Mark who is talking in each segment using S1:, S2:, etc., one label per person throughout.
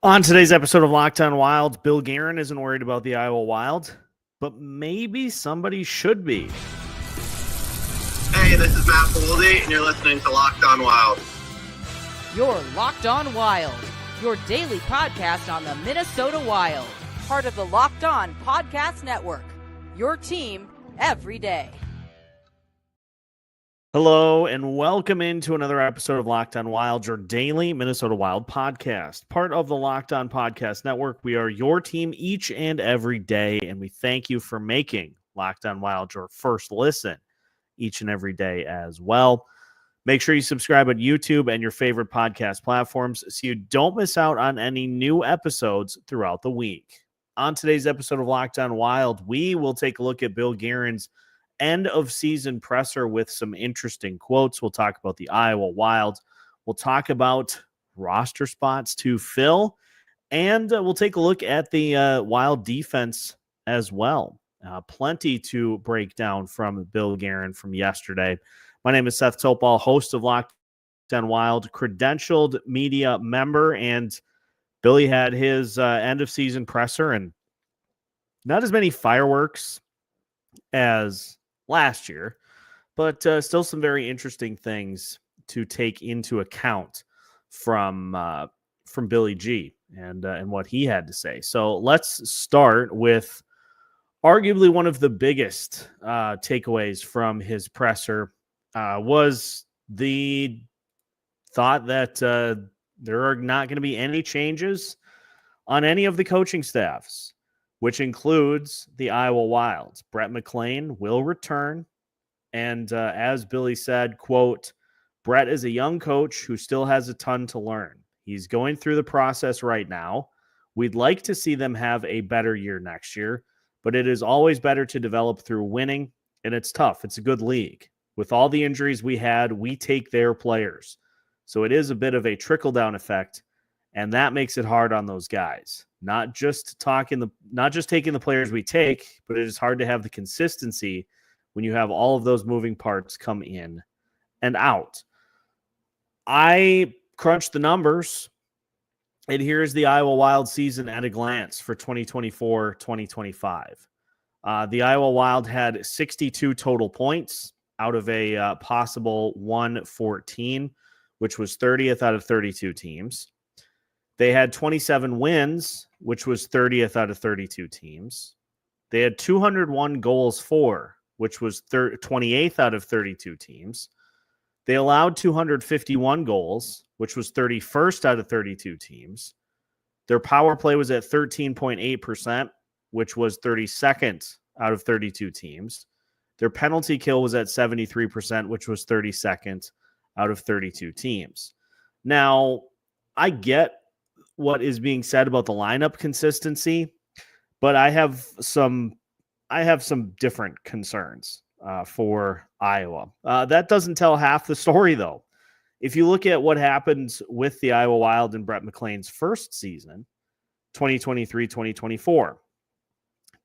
S1: On today's episode of Locked On Wild, Bill Guerin isn't worried about the Iowa Wild, but maybe somebody should be.
S2: Hey, this is Matt Boldy, and you're listening to Locked On Wild.
S3: You're Locked On Wild, your daily podcast on the Minnesota Wild. Part of the Locked On Podcast Network, your team every day.
S1: Hello, and welcome into another episode of Locked On Wild, your daily Minnesota Wild podcast. Part of the Locked On Podcast Network, we are your team each and every day, and we thank you for making Locked On Wild your first listen each and every day as well. Make sure you subscribe on YouTube and your favorite podcast platforms so you don't miss out on any new episodes throughout the week. On today's episode of Locked On Wild, we will take a look at Bill Guerin's end of season presser with some interesting quotes. We'll talk about the Iowa Wild. We'll talk about roster spots to fill, and we'll take a look at the Wild defense as well. Plenty to break down from Bill Guerin from yesterday. My name is Seth Topal, host of Locked On Wild, credentialed media member, and Billy had his end of season presser, and not as many fireworks as last year, but still some very interesting things to take into account from Billy G and what he had to say. So let's start with arguably one of the biggest takeaways from his presser was the thought that there are not going to be any changes on any of the coaching staffs, which includes the Iowa Wild. Brett McLean will return. And as Billy said, quote, Brett is a young coach who still has a ton to learn. He's going through the process right now. We'd like to see them have a better year next year, but it is always better to develop through winning, and it's tough. It's a good league. With all the injuries we had, we take their players. So it is a bit of a trickle-down effect, and that makes it hard on those guys. Not just taking the players we take, but it is hard to have the consistency when you have all of those moving parts come in and out. I crunched the numbers, and here's the Iowa Wild season at a glance for 2024-2025. The Iowa Wild had 62 total points out of a possible 114, which was 30th out of 32 teams. They had 27 wins, which was 30th out of 32 teams. They had 201 goals for, which was 28th out of 32 teams. They allowed 251 goals, which was 31st out of 32 teams. Their power play was at 13.8%, which was 32nd out of 32 teams. Their penalty kill was at 73%, which was 32nd out of 32 teams. Now, I get what is being said about the lineup consistency, but I have some different concerns for Iowa. That doesn't tell half the story, though. If you look at what happened with the Iowa Wild and Brett McLean's first season, 2023-2024,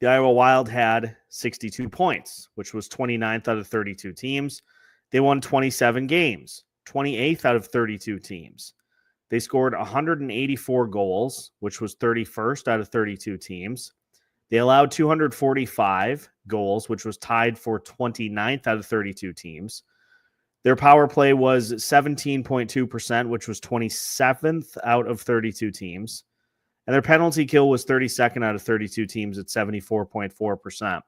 S1: the Iowa Wild had 62 points, which was 29th out of 32 teams. They won 27 games, 28th out of 32 teams. They scored 184 goals, which was 31st out of 32 teams. They allowed 245 goals, which was tied for 29th out of 32 teams. Their power play was 17.2%, which was 27th out of 32 teams. And their penalty kill was 32nd out of 32 teams at 74.4%.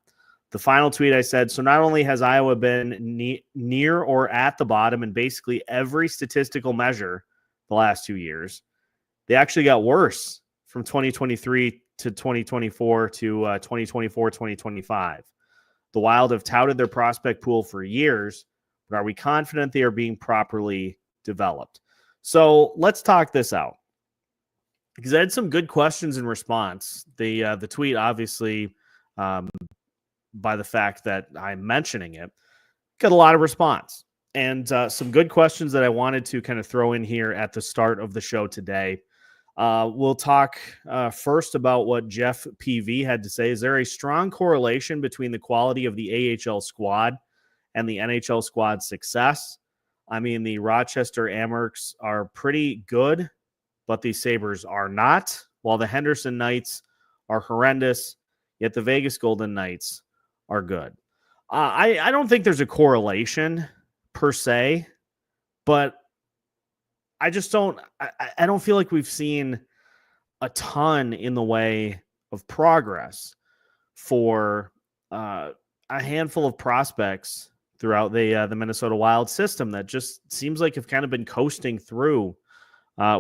S1: The final tweet I said, so not only has Iowa been near or at the bottom in basically every statistical measure the last 2 years, they actually got worse from 2023 to 2024 to 2024-2025. The Wild have touted their prospect pool for years, but are we confident they are being properly developed? So let's talk this out, because I had some good questions in response. The tweet, obviously, by the fact that I'm mentioning it, got a lot of response. And some good questions that I wanted to kind of throw in here at the start of the show today. We'll talk first about what Jeff PV had to say. Is there a strong correlation between the quality of the AHL squad and the NHL squad's success? I mean, the Rochester Amherst are pretty good, but the Sabres are not, while the Henderson Knights are horrendous, yet the Vegas Golden Knights are good. I don't think there's a correlation per se, but I just don't I don't feel like we've seen a ton in the way of progress for a handful of prospects throughout the Minnesota Wild system that just seems like have kind of been coasting through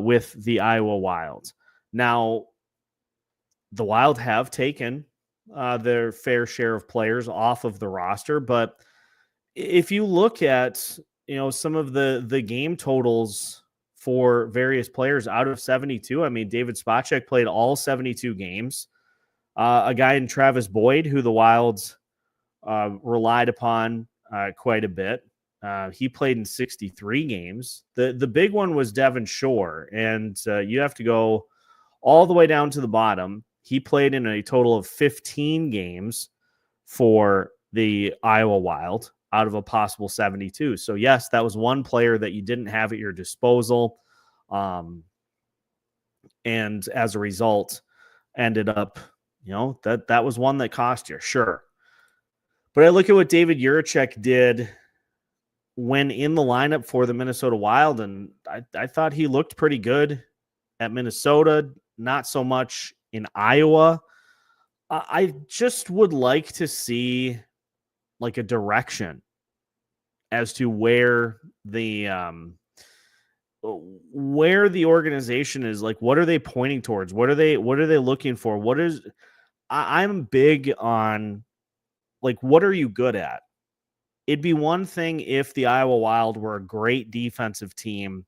S1: with the Iowa Wild. Now, the Wild have taken their fair share of players off of the roster, but if you look at some of the game totals for various players out of 72, I mean, David Spacek played all 72 games. A guy in Travis Boyd, who the Wilds relied upon quite a bit. He played in 63 games. The big one was Devin Shore, and you have to go all the way down to the bottom. He played in a total of 15 games for the Iowa Wild out of a possible 72. So yes, that was one player that you didn't have at your disposal. And as a result, ended up, that was one that cost you, sure. But I look at what David Juracek did when in the lineup for the Minnesota Wild, and I thought he looked pretty good at Minnesota, not so much in Iowa. I just would like to see like a direction as to where the organization is. Like, what are they pointing towards? What are they looking for? I'm big on, like, what are you good at? It'd be one thing if the Iowa Wild were a great defensive team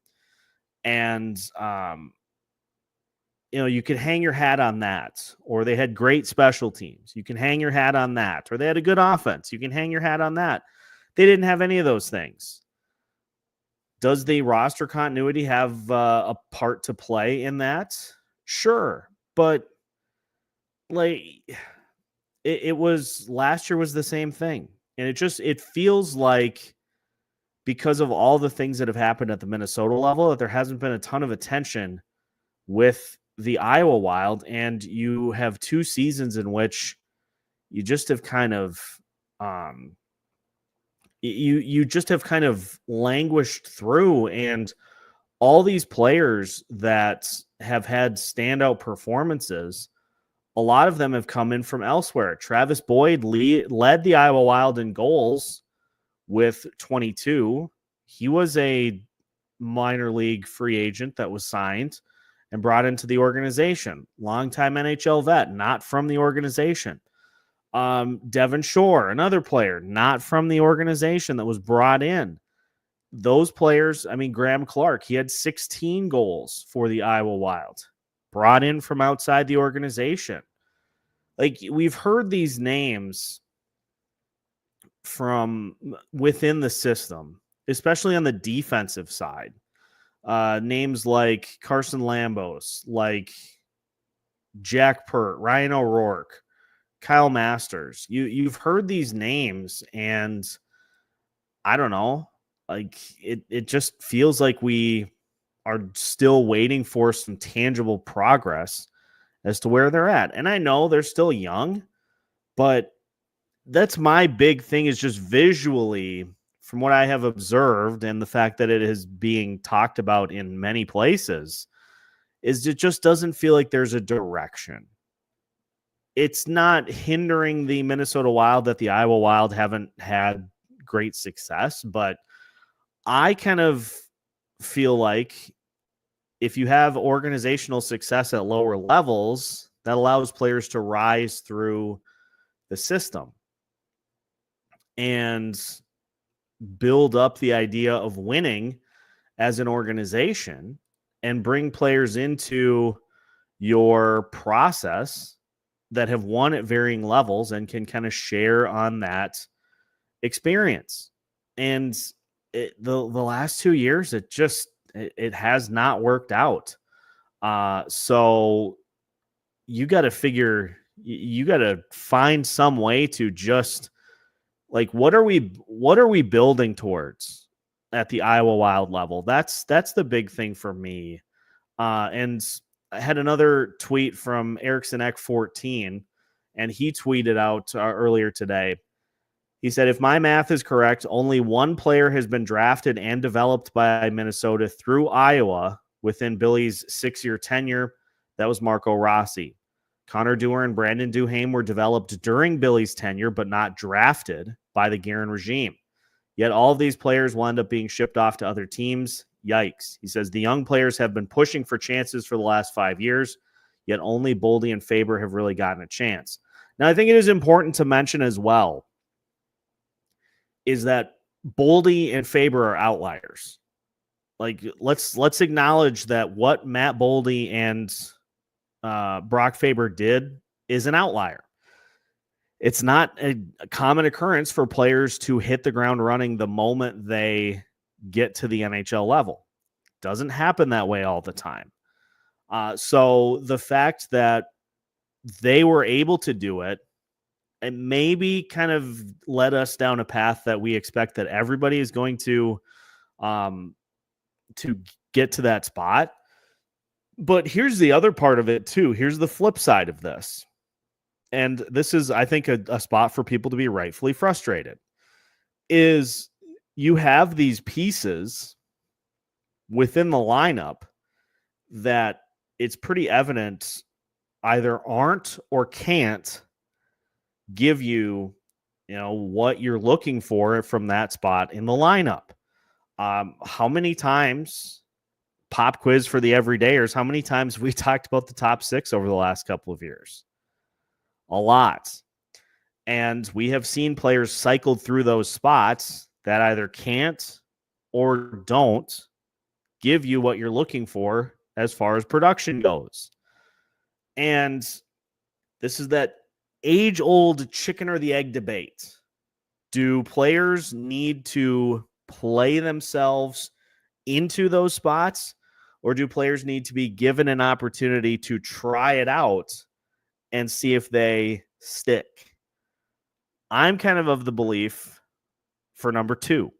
S1: and, you could hang your hat on that, or they had great special teams. You can hang your hat on that, or they had a good offense. You can hang your hat on that. They didn't have any of those things. Does the roster continuity have a part to play in that? Sure. But like it was last year was the same thing. And it feels like because of all the things that have happened at the Minnesota level, that there hasn't been a ton of attention with the Iowa Wild. And you have 2 seasons in which you just have kind of you just have kind of languished through, and all these players that have had standout performances, a lot of them have come in from elsewhere. Travis Boyd led the Iowa Wild in goals with 22. He was a minor league free agent that was signed and brought into the organization. Longtime NHL vet, not from the organization. Devin Shore, another player, not from the organization, that was brought in. Those players, I mean, Graham Clark, he had 16 goals for the Iowa Wild, brought in from outside the organization. Like, we've heard these names from within the system, especially on the defensive side. Names like Carson Lambos, like Jack Pert, Ryan O'Rourke, Kyle Masters. You've heard these names, and I don't know, like it just feels like we are still waiting for some tangible progress as to where they're at. And I know they're still young, but that's my big thing, is just visually, from what I have observed and the fact that it is being talked about in many places, is it just doesn't feel like there's a direction. It's not hindering the Minnesota Wild that the Iowa Wild haven't had great success, but I kind of feel like if you have organizational success at lower levels, that allows players to rise through the system and build up the idea of winning as an organization and bring players into your process that have won at varying levels and can kind of share on that experience. And the last 2 years, it has not worked out. So you got to find some way to just, like, what are we building towards at the Iowa Wild level? That's the big thing for me. And I had another tweet from Erickson-Ek14, and he tweeted out earlier today. He said, if my math is correct, only one player has been drafted and developed by Minnesota through Iowa within Billy's 6-year tenure. That was Marco Rossi. Connor Dewar and Brandon Duhaime were developed during Billy's tenure, but not drafted by the Guerin regime. Yet all of these players will end up being shipped off to other teams. Yikes. He says the young players have been pushing for chances for the last 5 years, yet only Boldy and Faber have really gotten a chance. Now, I think it is important to mention as well is that Boldy and Faber are outliers. Like, let's acknowledge that what Matt Boldy and Brock Faber did is an outlier. It's not a common occurrence for players to hit the ground running the moment they get to the NHL level. Doesn't happen that way all the time. So the fact that they were able to do it, it maybe kind of led us down a path that we expect that everybody is going to get to that spot. But here's the other part of it too. Here's the flip side of this. And this is, I think, a spot for people to be rightfully frustrated, is you have these pieces within the lineup that it's pretty evident either aren't or can't give you, what you're looking for from that spot in the lineup. How many times, pop quiz for the everydayers, how many times we talked about the top 6 over the last couple of years? A lot. And we have seen players cycled through those spots that either can't or don't give you what you're looking for as far as production goes. And this is that age-old chicken or the egg debate. Do players need to play themselves into those spots, or do players need to be given an opportunity to try it out and see if they stick? I'm kind of the belief for number 2.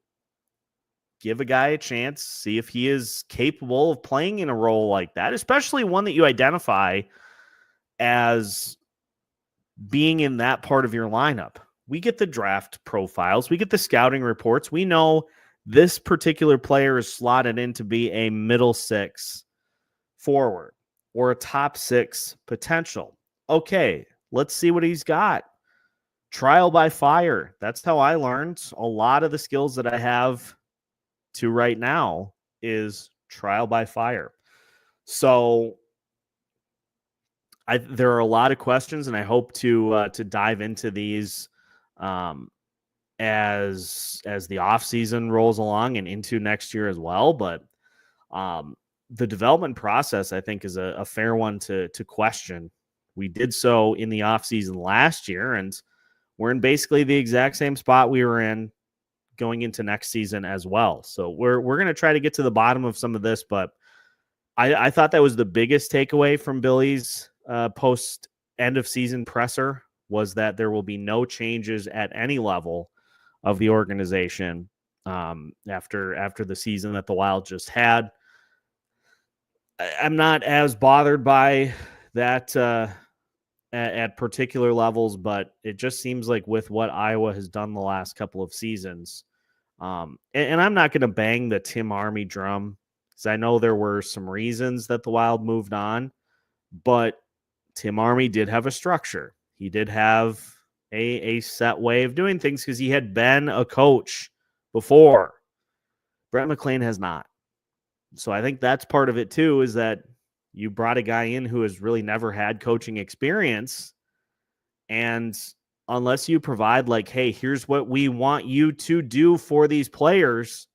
S1: Give a guy a chance, see if he is capable of playing in a role like that, especially one that you identify as being in that part of your lineup. We get the draft profiles, we get the scouting reports. We know this particular player is slotted in to be a middle 6 forward or a top 6 potential. Okay, let's see what he's got. Trial by fire. That's how I learned a lot of the skills that I have to right now is trial by fire. So there are a lot of questions, and I hope to dive into these as the offseason rolls along and into next year as well. But the development process, I think, is a fair one to question. We did so in the offseason last year, and we're in basically the exact same spot we were in going into next season as well. So we're going to try to get to the bottom of some of this, but I thought that was the biggest takeaway from Billy's post end of season presser, was that there will be no changes at any level of the organization after the season that the Wild just had. I'm not as bothered by that at particular levels, but it just seems like with what Iowa has done the last couple of seasons, and I'm not going to bang the Tim Army drum, because I know there were some reasons that the Wild moved on, but Tim Army did have a structure. He did have a set way of doing things because he had been a coach before. Brett McLean has not. So I think that's part of it too, is that you brought a guy in who has really never had coaching experience. And unless you provide like, hey, here's what we want you to do for these players,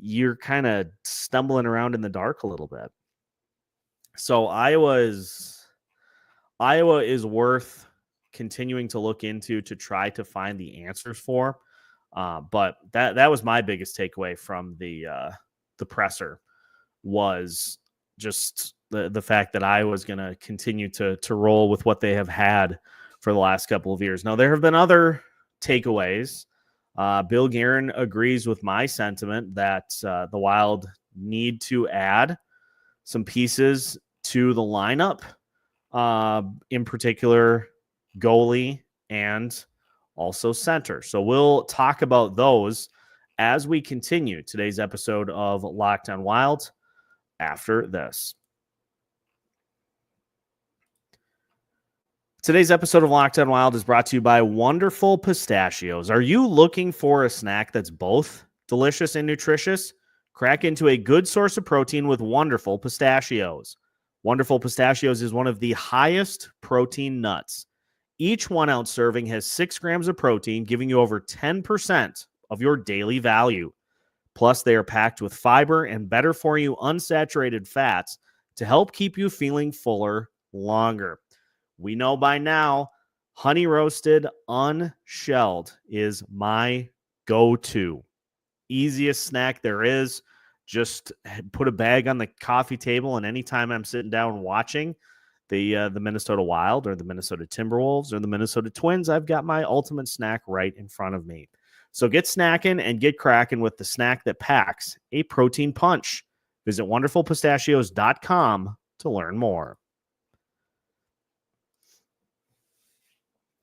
S1: you're kind of stumbling around in the dark a little bit. So Iowa is worth continuing to look into to try to find the answers for. But that was my biggest takeaway from the presser, was just the fact that I was going to continue to roll with what they have had for the last couple of years. Now, there have been other takeaways. Bill Guerin agrees with my sentiment that the Wild need to add some pieces to the lineup, in particular goalie and also center. So we'll talk about those as we continue today's episode of Locked On Wild after this. Today's episode of Locked On Wild is brought to you by Wonderful Pistachios. Are you looking for a snack that's both delicious and nutritious? Crack into a good source of protein with Wonderful Pistachios. Wonderful Pistachios is one of the highest protein nuts. Each 1 ounce serving has 6 grams of protein, giving you over 10% of your daily value. Plus, they are packed with fiber and better for you unsaturated fats to help keep you feeling fuller longer. We know by now, honey roasted, unshelled is my go-to. Easiest snack there is. Just put a bag on the coffee table, and anytime I'm sitting down watching the Minnesota Wild or the Minnesota Timberwolves or the Minnesota Twins, I've got my ultimate snack right in front of me. So get snacking and get cracking with the snack that packs a protein punch. Visit wonderfulpistachios.com to learn more.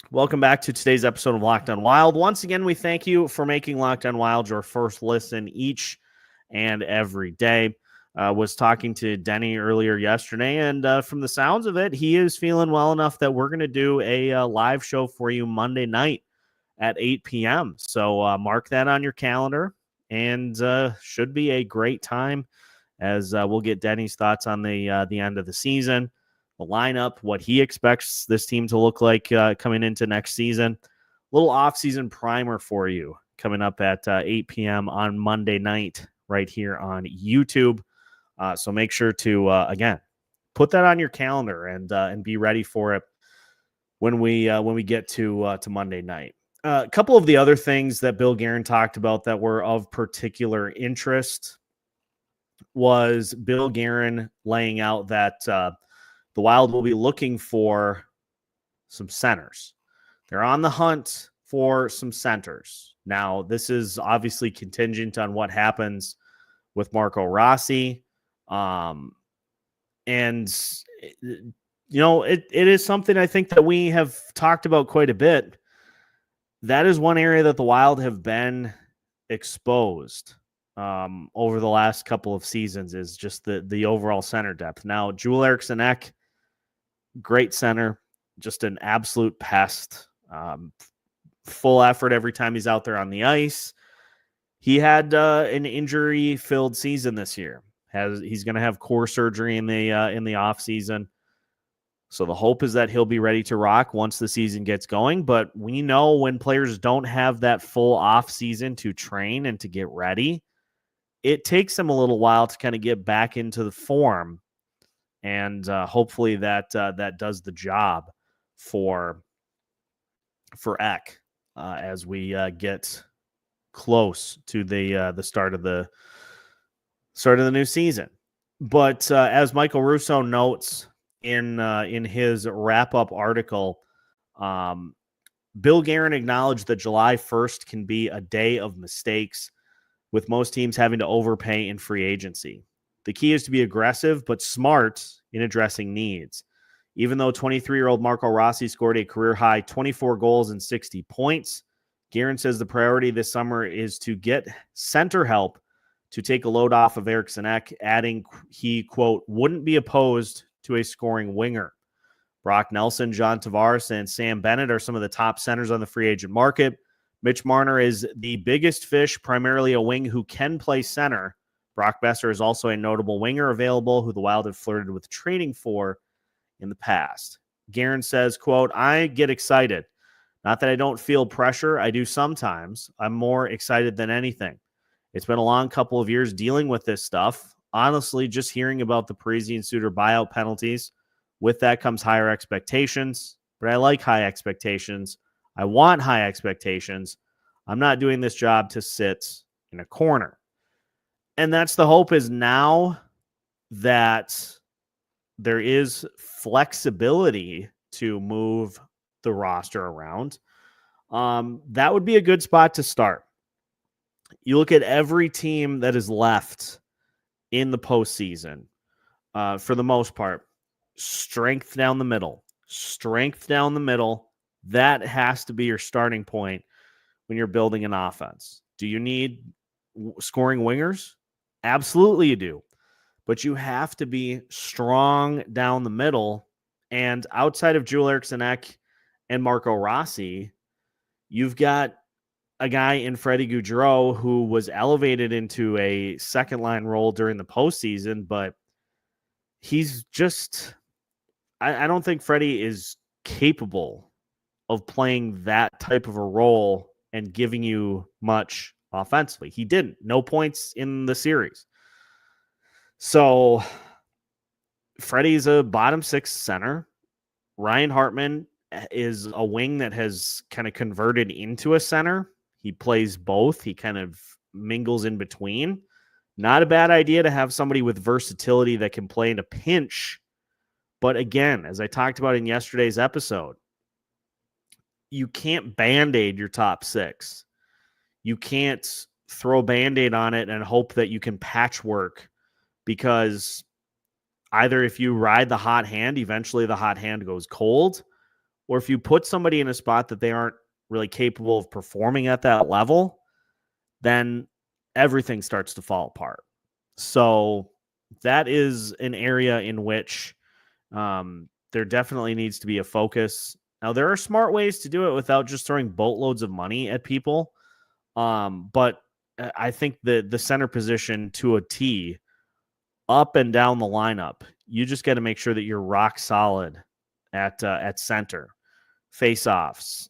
S1: Welcome back to today's episode of Locked On Wild. Once again, we thank you for making Locked On Wild your first listen each and every day. Was talking to Denny earlier yesterday, and from the sounds of it, he is feeling well enough that we're going to do a live show for you Monday night at 8 p.m. So mark that on your calendar, and should be a great time as we'll get Denny's thoughts on the end of the season, the lineup, what he expects this team to look like coming into next season. Little offseason primer for you coming up at 8 p.m. on Monday night right here on YouTube. So make sure to, again, put that on your calendar and be ready for it when we get to Monday night. A couple of the other things that Bill Guerin talked about that were of particular interest was Bill Guerin laying out that the Wild will be looking for some centers. They're on the hunt for some centers. Now, this is obviously contingent on what happens with Marco Rossi. And, you know, it is something I think that we have talked about quite a bit. That is one area that the Wild have been exposed over the last couple of seasons, is just the overall center depth. Now, Joel Eriksson-Ek, great center, just an absolute pest. Full effort every time he's out there on the ice. He had an injury-filled season this year. He's going to have core surgery in the off season. So the hope is that he'll be ready to rock once the season gets going. But we know when players don't have that full off season to train and to get ready, it takes them a little while to kind of get back into the form. And hopefully that does the job for Ek as we get close to the start of the new season. But as Michael Russo notes in his wrap-up article, Bill Guerin acknowledged that July 1st can be a day of mistakes, with most teams having to overpay in free agency. The key is to be aggressive but smart in addressing needs. Even though 23-year-old Marco Rossi scored a career-high 24 goals and 60 points, Guerin says the priority this summer is to get center help to take a load off of Eriksson-Ek, adding he, quote, wouldn't be opposed to a scoring winger. Brock Nelson, John Tavares, and Sam Bennett are some of the top centers on the free agent market. Mitch Marner is the biggest fish, primarily a wing who can play center. Brock Besser is also a notable winger available who the Wild have flirted with trading for in the past. Guerin says, quote, I get excited. Not that I don't feel pressure. I do sometimes. I'm more excited than anything. It's been a long couple of years dealing with this stuff. Honestly, just hearing about the Parise-Suter buyout penalties, with that comes higher expectations, but I like high expectations. I want high expectations. I'm not doing this job to sit in a corner. And that's the hope, is now that there is flexibility to move the roster around. That would be a good spot to start. You look at every team that is left in the postseason. for the most part. Strength down the middle. Strength down the middle. That has to be your starting point when you're building an offense. Do you need scoring wingers? Absolutely you do. But you have to be strong down the middle. And outside of Joel Eriksson Ek and Marco Rossi, you've got a guy in Freddie Gaudreau who was elevated into a second line role during the postseason, but he's just, I don't think Freddie is capable of playing that type of a role and giving you much offensively. He didn't. No points in the series. So Freddie's a bottom six center. Ryan Hartman is a wing that has kind of converted into a center. He plays both. He kind of mingles in between. Not a bad idea to have somebody with versatility that can play in a pinch. But again, as I talked about in yesterday's episode, you can't Band-Aid your top six. You can't throw a Band-Aid on it and hope that you can patchwork, because either if you ride the hot hand, eventually the hot hand goes cold, or if you put somebody in a spot that they aren't really capable of performing at that level, then everything starts to fall apart. So that is an area in which there definitely needs to be a focus. Now, there are smart ways to do it without just throwing boatloads of money at people. But I think the center position to a T, up and down the lineup, you just got to make sure that you're rock solid at center. Face-offs,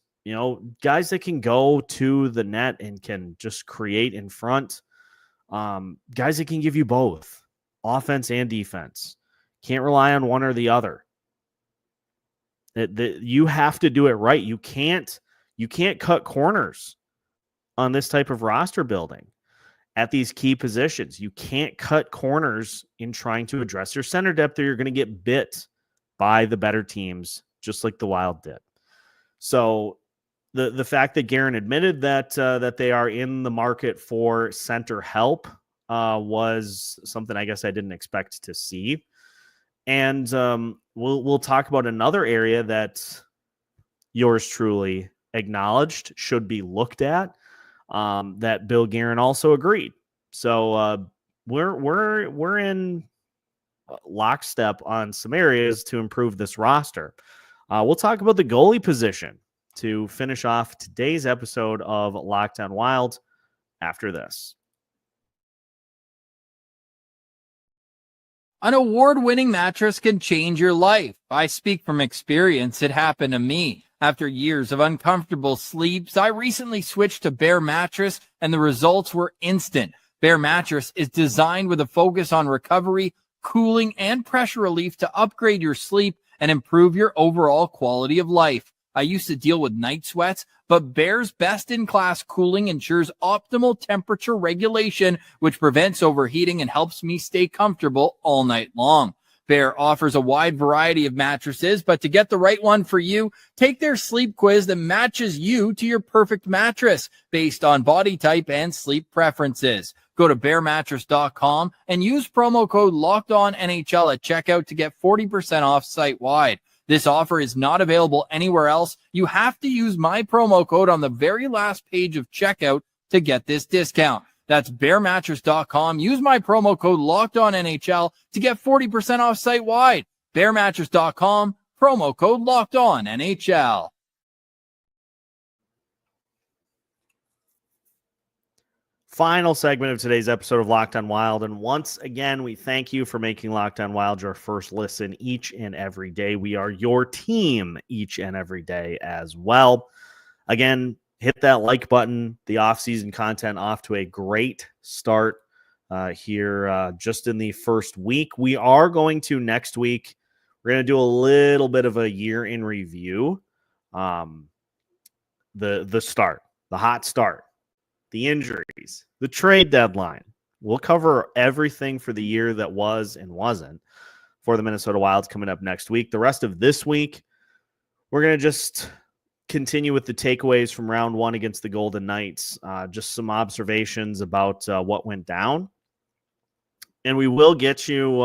S1: guys that can go to the net and can just create in front. Guys that can give you both offense and defense. Can't rely on one or the other. You have to do it right. You can't cut corners on this type of roster building at these key positions. You can't cut corners in trying to address your center depth, or you're going to get bit by the better teams, just like the Wild did. So the fact that Guerin admitted that they are in the market for center help was something I guess I didn't expect to see. And we'll talk about another area that yours truly acknowledged should be looked at, that Bill Guerin also agreed. So we're in lockstep on some areas to improve this roster. We'll talk about the goalie position to finish off today's episode of Locked On Wild after this.
S4: An award-winning mattress can change your life. I speak from experience. It happened to me. After years of uncomfortable sleeps, I recently switched to Bear Mattress, and the results were instant. Bear Mattress is designed with a focus on recovery, cooling, and pressure relief to upgrade your sleep and improve your overall quality of life. I used to deal with night sweats, but Bear's best-in-class cooling ensures optimal temperature regulation, which prevents overheating and helps me stay comfortable all night long. Bear offers a wide variety of mattresses, but to get the right one for you, take their sleep quiz that matches you to your perfect mattress based on body type and sleep preferences. Go to bearmattress.com and use promo code LOCKEDONNHL at checkout to get 40% off site-wide. This offer is not available anywhere else. You have to use my promo code on the very last page of checkout to get this discount. That's bearmattress.com. Use my promo code LOCKEDONNHL to get 40% off site-wide. Bearmattress.com, promo code LOCKEDONNHL.
S1: Final segment of today's episode of Locked On Wild. And once again, we thank you for making Locked On Wild your first listen each and every day. We are your team each and every day as well. Again, hit that like button. The off-season content off to a great start here just in the first week. We are going to next week. We're going to do a little bit of a year in review. The start, the hot start, the injuries, the trade deadline. We'll cover everything for the year that was and wasn't for the Minnesota Wilds coming up next week. The rest of this week, we're going to just continue with the takeaways from round one against the Golden Knights. Just some observations about what went down. And we will get you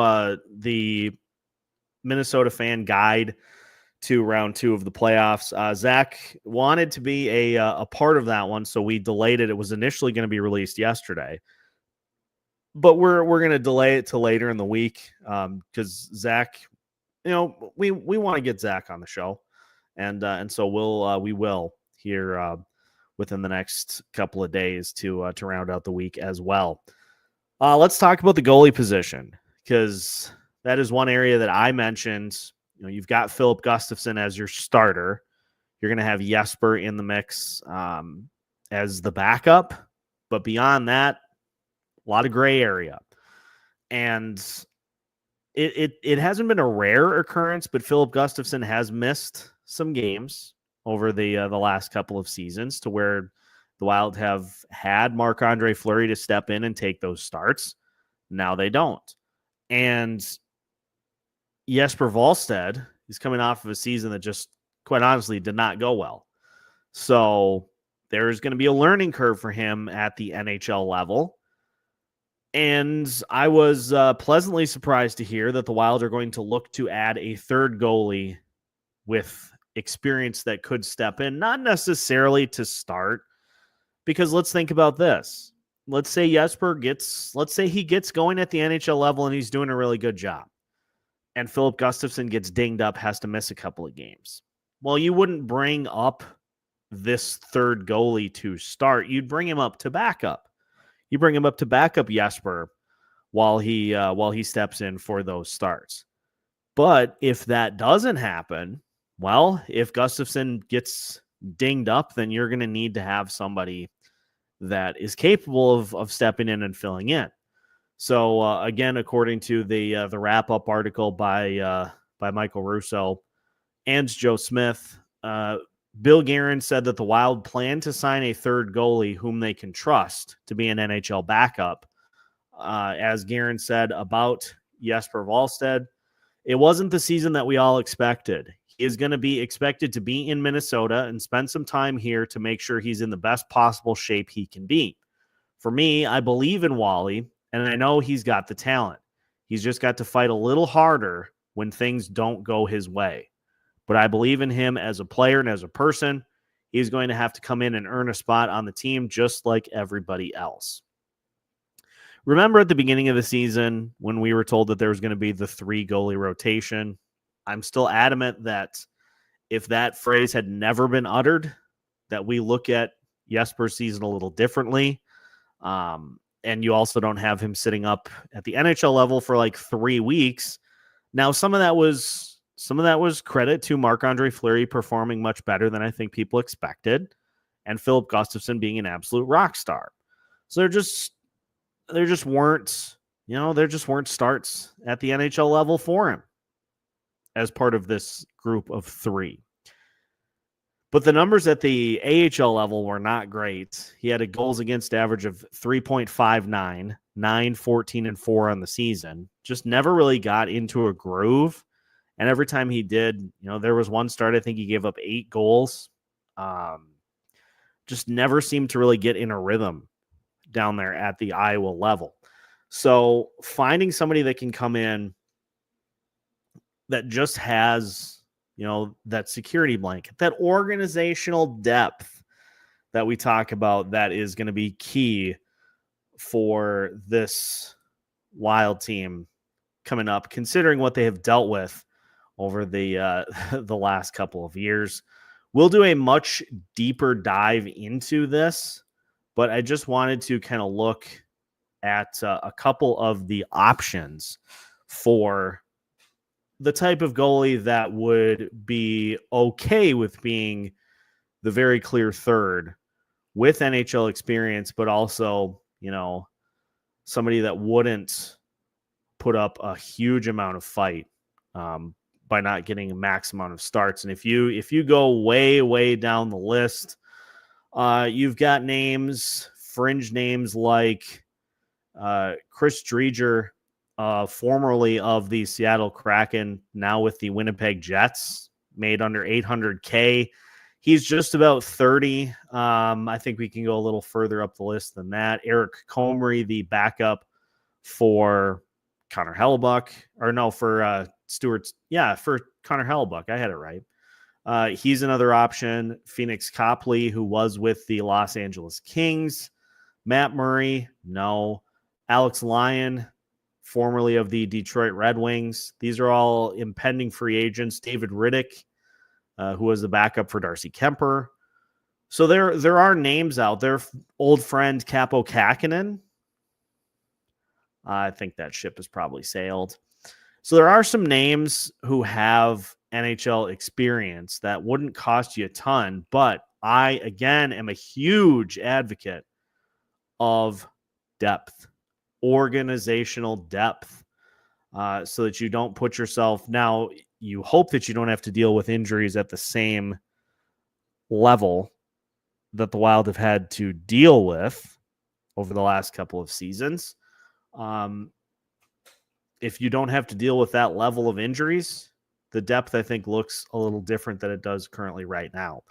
S1: the Minnesota fan guide to round 2 of the playoffs. Zach wanted to be a part of that one, so we delayed it. It was initially going to be released yesterday, but we're going to delay it till later in the week because Zach, we want to get Zach on the show, and so we will here within the next couple of days to round out the week as well. Let's talk about the goalie position, because that is one area that I mentioned. You've got Filip Gustavsson as your starter. You're going to have Jesper in the mix as the backup. But beyond that, a lot of gray area. And it hasn't been a rare occurrence, but Filip Gustavsson has missed some games over the last couple of seasons to where the Wild have had Marc-Andre Fleury to step in and take those starts. Now they don't. And Jesper Wallstedt is coming off of a season that just, quite honestly, did not go well. So there's going to be a learning curve for him at the NHL level. And I was pleasantly surprised to hear that the Wild are going to look to add a third goalie with experience that could step in, not necessarily to start, because let's think about this. Let's say he gets going at the NHL level and he's doing a really good job. And Filip Gustavsson gets dinged up, has to miss a couple of games. Well, you wouldn't bring up this third goalie to start. You'd bring him up to backup. You bring him up to backup Jesper while he steps in for those starts. But if that doesn't happen, well, if Gustavsson gets dinged up, then you're going to need to have somebody that is capable of stepping in and filling in. So again, according to the wrap-up article by Michael Russo and Joe Smith, Bill Guerin said that the Wild plan to sign a third goalie whom they can trust to be an NHL backup. As Guerin said about Jesper Wallstedt, it wasn't the season that we all expected. He is going to be expected to be in Minnesota and spend some time here to make sure he's in the best possible shape he can be. For me, I believe in Wally, and I know he's got the talent. He's just got to fight a little harder when things don't go his way. But I believe in him as a player and as a person. He's going to have to come in and earn a spot on the team just like everybody else. Remember at the beginning of the season when we were told that there was going to be the 3 goalie rotation? I'm still adamant that if that phrase had never been uttered, that we look at Jesper's season a little differently. And you also don't have him sitting up at the NHL level for like 3 weeks. Now, some of that was credit to Marc-Andre Fleury performing much better than I think people expected, and Filip Gustavsson being an absolute rock star. So there just weren't starts at the NHL level for him as part of this group of 3. But the numbers at the AHL level were not great. He had a goals against average of 3.59, 9-14 and 4 on the season. Just never really got into a groove. And every time he did, there was one start, I think he gave up 8 goals. Just never seemed to really get in a rhythm down there at the Iowa level. So finding somebody that can come in that just has, that security blanket, that organizational depth that we talk about, that is going to be key for this Wild team coming up, considering what they have dealt with over the last couple of years. We'll do a much deeper dive into this, but I just wanted to kind of look at a couple of the options for the type of goalie that would be okay with being the very clear third with NHL experience, but also, somebody that wouldn't put up a huge amount of fight by not getting a max amount of starts. And if you go way, way down the list, you've got fringe names like Chris Driedger, formerly of the Seattle Kraken, now with the Winnipeg Jets, made under $800K. He's just about 30. I think we can go a little further up the list than that. Eric Comrie, the backup for Connor Hellebuck, or no, for Stewart's. Yeah, for Connor Hellebuck. I had it right. He's another option. Phoenix Copley, who was with the Los Angeles Kings. Matt Murray, no. Alex Lyon, formerly of the Detroit Red Wings. These are all impending free agents. David Riddick, who was the backup for Darcy Kemper. So there are names out there. Old friend Capo Kakinen. I think that ship has probably sailed. So there are some names who have NHL experience that wouldn't cost you a ton, but I, again, am a huge advocate of depth, organizational depth, so that you don't put yourself. Now, you hope that you don't have to deal with injuries at the same level that the Wild have had to deal with over the last couple of seasons. If you don't have to deal with that level of injuries, the depth, I think, looks a little different than it does currently right now.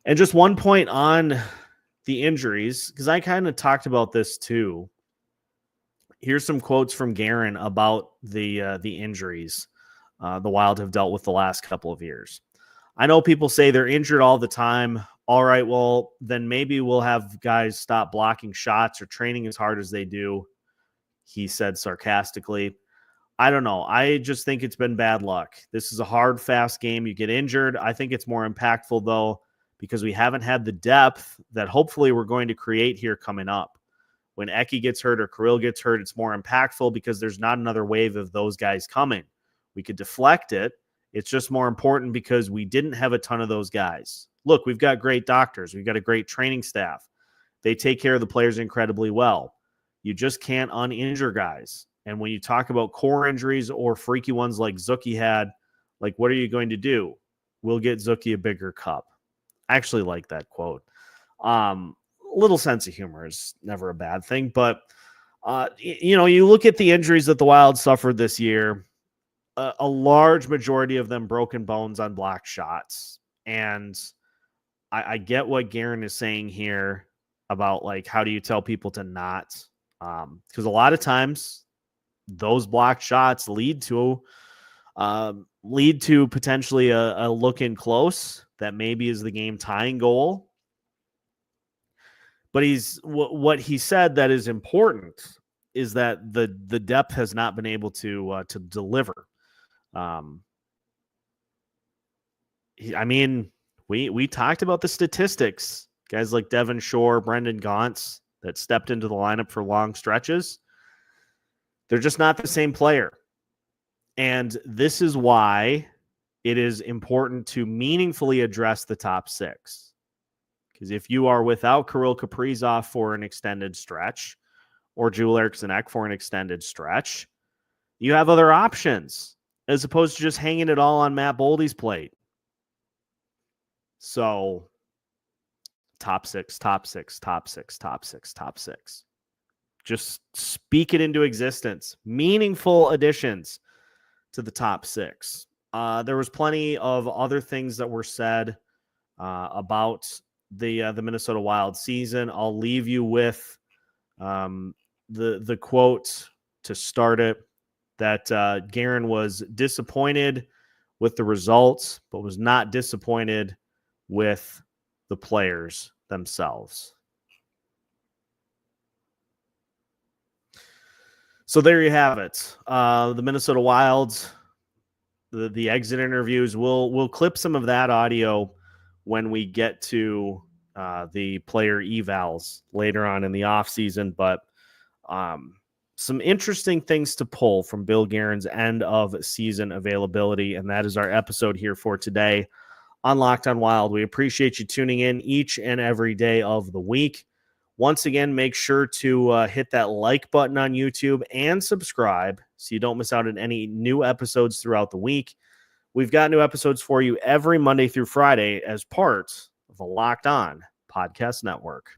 S1: And just one point on the injuries, because I kind of talked about this too. Here's some quotes from Guerin about the injuries the Wild have dealt with the last couple of years. I know people say they're injured all the time. All right, well, then maybe we'll have guys stop blocking shots or training as hard as they do, he said sarcastically. I don't know. I just think it's been bad luck. This is a hard, fast game. You get injured. I think it's more impactful, though, because we haven't had the depth that hopefully we're going to create here coming up. When Eki gets hurt or Kirill gets hurt, it's more impactful because there's not another wave of those guys coming. We could deflect it. It's just more important because we didn't have a ton of those guys. Look, we've got great doctors. We've got a great training staff. They take care of the players incredibly well. You just can't uninjure guys. And when you talk about core injuries or freaky ones like Zuki had, like, what are you going to do? We'll get Zuki a bigger cup. I actually like that quote. Little sense of humor is never a bad thing, but you look at the injuries that the Wild suffered this year, a large majority of them broken bones on blocked shots. And I get what Guerin is saying here about, like, how do you tell people to not? Because a lot of times those blocked shots lead to potentially a look in close that maybe is the game tying goal. But what he said that is important is that the depth has not been able to deliver. We talked about the statistics. Guys like Devin Shore, Brendan Gaunce that stepped into the lineup for long stretches. They're just not the same player. And this is why it is important to meaningfully address the top six. Because if you are without Kirill Kaprizov for an extended stretch or Joel Eriksson Ek for an extended stretch, you have other options as opposed to just hanging it all on Matt Boldy's plate. So top six. Just speak it into existence. Meaningful additions to the top six. There was plenty of other things that were said about the Minnesota Wild season. I'll leave you with the quote to start it, that Guerin was disappointed with the results, but was not disappointed with the players themselves. So there you have it. The Minnesota Wilds, the exit interviews. We'll clip some of that audio when we get to the player evals later on in the offseason. But some interesting things to pull from Bill Guerin's end of season availability. And that is our episode here for today on Locked on Wild. We appreciate you tuning in each and every day of the week. Once again, make sure to hit that like button on YouTube and subscribe so you don't miss out on any new episodes throughout the week. We've got new episodes for you every Monday through Friday as part of the Locked On Podcast Network.